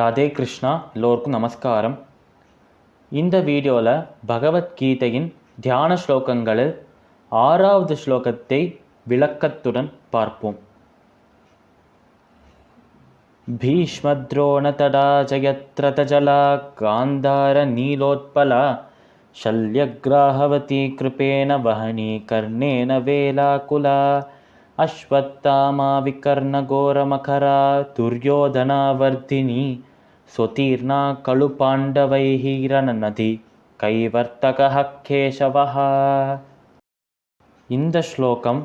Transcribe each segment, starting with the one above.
ராதே கிருஷ்ணா. எல்லோருக்கும் நமஸ்காரம். இந்த வீடியோவில் பகவத்கீதையின் தியான ஸ்லோகங்களில் 6வது ஸ்லோகத்தை விளக்கத்துடன் பார்ப்போம். பீஷ்மத்ரோணதடா ஜயத்ரதஜலா காந்தார நீலோத்பலா ஷல்யக்ராஹவதி கிருபேன வஹனி கர்ணேன வேலாகுலா அஸ்வத்தாமா விகர்ணகோரமகரா துர்யோதனாவர்தினி ஸ்வதீர்ணா கலு பாண்டவைஹி ரணநதி கைவர்த்தகः கேசவः. இந்த ஸ்லோகம்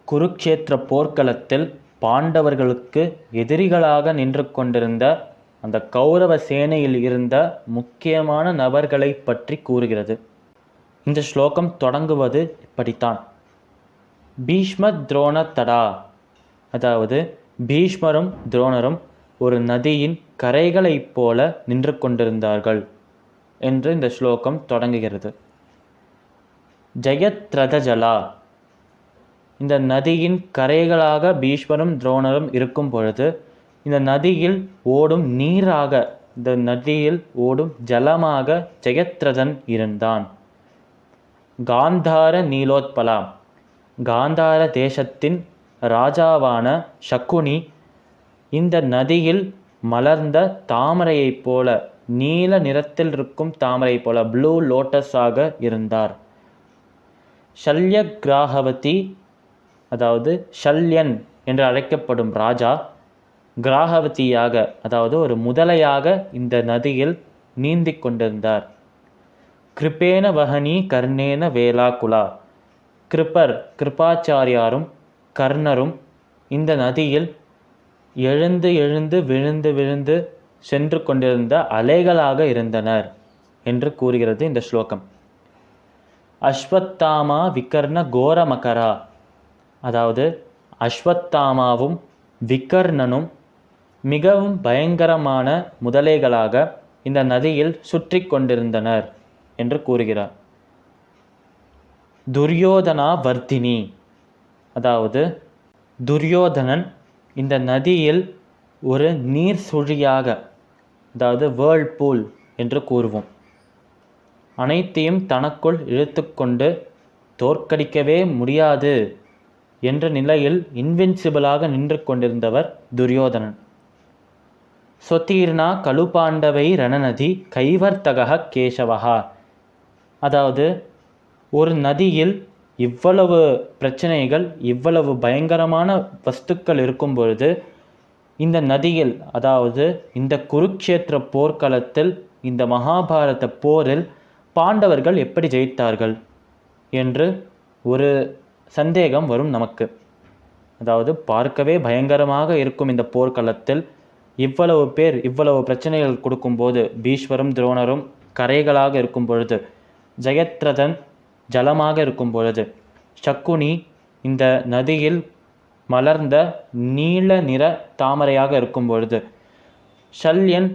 குருக்ஷேத்திர போர்க்களத்தில் பாண்டவர்களுக்கு எதிரிகளாக நின்று கொண்டிருந்த அந்த கௌரவ சேனையில் இருந்த முக்கியமான நபர்களை பற்றி கூறுகிறது. இந்த ஸ்லோகம் தொடங்குவது இப்படித்தான். பீஷ்ம துரோண தடா, அதாவது பீஷ்மரும் துரோணரும் ஒரு நதியின் கரைகளைப் போல நின்று கொண்டிருந்தார்கள் என்று இந்த ஸ்லோகம் தொடங்குகிறது. ஜெயத்ரதஜலா, இந்த நதியின் கரைகளாக பீஷ்மரும் துரோணரும் இருக்கும் பொழுது இந்த நதியில் ஓடும் நீராக, இந்த நதியில் ஓடும் ஜலமாக ஜெயத்ரதன் இருந்தான். காந்தார நீலோத்பலா, காந்தார தேசத்தின் ராஜாவான சக்குனி இந்த நதியில் மலர்ந்த தாமரையைப் போல, நீல நிறத்தில் இருக்கும் தாமரை போல, ப்ளூ லோட்டஸாக இருந்தார். ஷல்யக்ராஹவதி, அதாவது ஷல்யன் என்று அழைக்கப்படும் ராஜா கிராஹவதியாக, அதாவது ஒரு முதலையாக இந்த நதியில் நீந்தி கொண்டிருந்தார். கிருபேன வஹனி கர்ணேன வேலாகுலா, கிருபாச்சாரியாரும் கர்ணரும் இந்த நதியில் எழுந்து எழுந்து விழுந்து விழுந்து சென்று கொண்டிருந்த அலைகளாக இருந்தனர் என்று கூறுகிறது இந்த ஸ்லோகம். அஸ்வத்தாமா விகர்ண கோரமகரா, அதாவது அஸ்வத்தாமாவும் விகர்ணனும் மிகவும் பயங்கரமான முதலைகளாக இந்த நதியில் சுற்றி கொண்டிருந்தனர் என்று கூறுகிறார். துரியோதனா வர்த்தினி, அதாவது துரியோதனன் இந்த நதியில் ஒரு நீர் சுழியாக, அதாவது வேர்ல்பூல் என்று கூறுவோம், அனைத்தையும் தனக்குள் இழுத்துக்கொண்டு தோற்கடிக்கவே முடியாது என்ற நிலையில் இன்வின்சிபிளாக நின்று கொண்டிருந்தவர் துரியோதனன். ஸ்வதீர்ணா கலு பாண்டவை ரணநதி கைவர்த்தகः கேசவஹா, அதாவது ஒரு நதியில் இவ்வளவு பிரச்சனைகள், இவ்வளவு பயங்கரமான வஸ்துக்கள் இருக்கும் பொழுது இந்த நதியில், அதாவது இந்த குருக்ஷேத்திர போர்க்களத்தில், இந்த மகாபாரத போரில் பாண்டவர்கள் எப்படி ஜெயித்தார்கள் என்று ஒரு சந்தேகம் வரும் நமக்கு. அதாவது பார்க்கவே பயங்கரமாக இருக்கும் இந்த போர்க்களத்தில் இவ்வளவு பேர், இவ்வளவு பிரச்சனைகள் கொடுக்கும்போது, பீஷ்மரும் துரோணரும் கரைகளாக இருக்கும் பொழுது, ஜெயத்ரதன் ஜலமாக இருக்கும் பொழுது, சக்குனி இந்த நதியில் மலர்ந்த நீல நிற தாமரையாக இருக்கும் பொழுது, ஷல்யன்,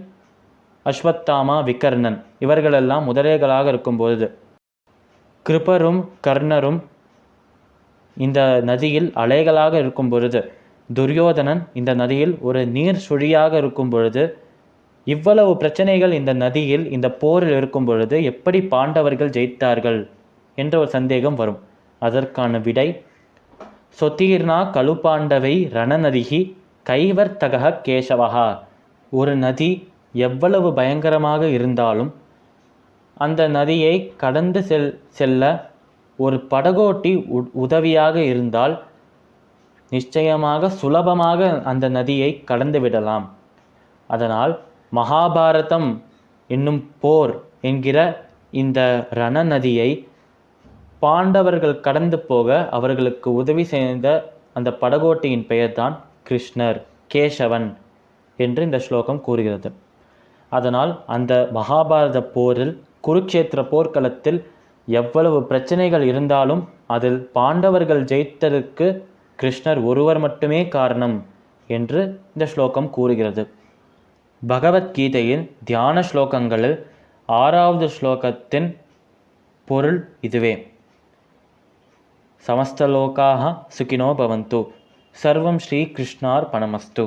அஸ்வத்தாமா, விகர்ணன் இவர்களெல்லாம் முதலைகளாக இருக்கும் பொழுது, கிருபரும் கர்ணரும் இந்த நதியில் அலைகளாக இருக்கும் பொழுது, துரியோதனன் இந்த நதியில் ஒரு நீர் சுழியாக இருக்கும் பொழுது, இவ்வளவு பிரச்சனைகள் இந்த நதியில், இந்த போரில் இருக்கும் பொழுது எப்படி பாண்டவர்கள் ஜெயித்தார்கள் என்ற ஒரு சந்தேகம் வரும். அதற்கான விடை ஸ்வதீர்ணா கலு பாண்டவை ரணநதிகி கைவர்த்தகः கேசவஹா. ஒரு நதி எவ்வளவு பயங்கரமாக இருந்தாலும் அந்த நதியை கடந்து செல்ல ஒரு படகோட்டி உதவியாக இருந்தால் நிச்சயமாக சுலபமாக அந்த நதியை கடந்து விடலாம். அதனால் மகாபாரதம் என்னும் போர் என்கிற இந்த ரணநதியை பாண்டவர்கள் கடந்து போக அவர்களுக்கு உதவி செய்த அந்த படகோட்டியின் பெயர்தான் கிருஷ்ணர், கேசவன் என்று இந்த ஸ்லோகம் கூறுகிறது. அதனால் அந்த மகாபாரத போரில், குருக்ஷேத்திர போர்க்களத்தில் எவ்வளவு பிரச்சனைகள் இருந்தாலும் அதில் பாண்டவர்கள் ஜெயித்ததற்கு கிருஷ்ணர் ஒருவர் மட்டுமே காரணம் என்று இந்த ஸ்லோகம் கூறுகிறது. பகவத்கீதையின் தியான ஸ்லோகங்களில் 6வது ஸ்லோகத்தின் பொருள் இதுவே. சமஸ்தலோகாஹ சுகினோ பவந்து, சர்வம் ஸ்ரீ கிருஷ்ணார்பணமஸ்து.